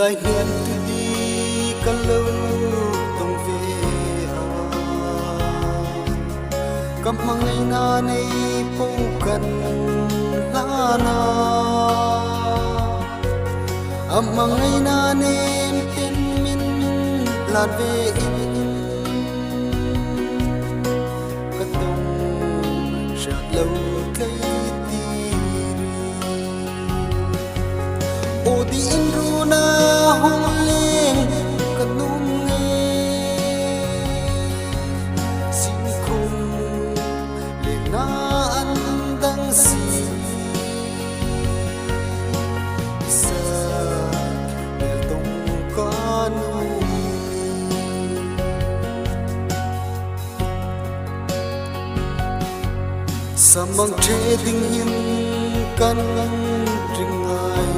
lại niệm từ đi cả lâu tông về cầm mang ngày na này phố cần la na mang ngày na nem tên min lan về in cất tung sạc lâu cây di inruna huling kanungi singkung lenaan dang si isa meltong kanungi samang trading him kan ringai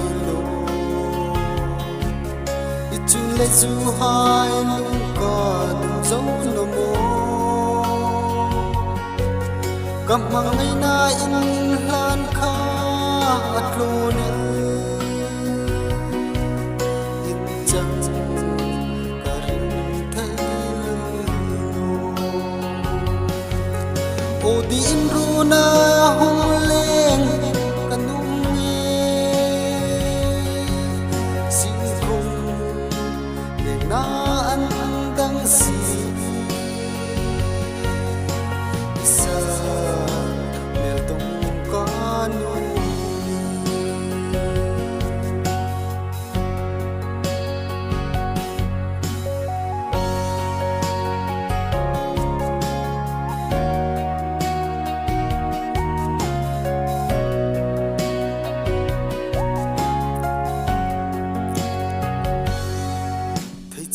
lệ du hai lung ca đừng dấu nô mô cầm mang ngày na in lan kha at lô nè in chẳng cả rin thấy ô đi in ru na hung lên kanung na an dang si isa meltong kanu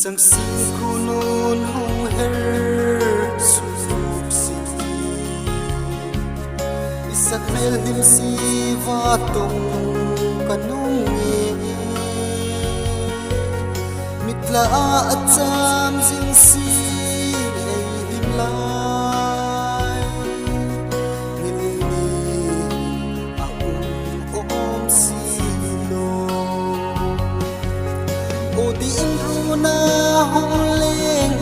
chẳng xin khu nôn hung her sụp si isak mel dim si va tong kanung nge mitla a cham jing si ei dim lai ngil ni a om si lo o di in na hung lên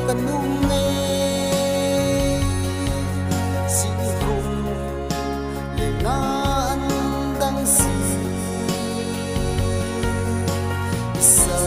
kanung nghe xin cùng lên na an dang si sa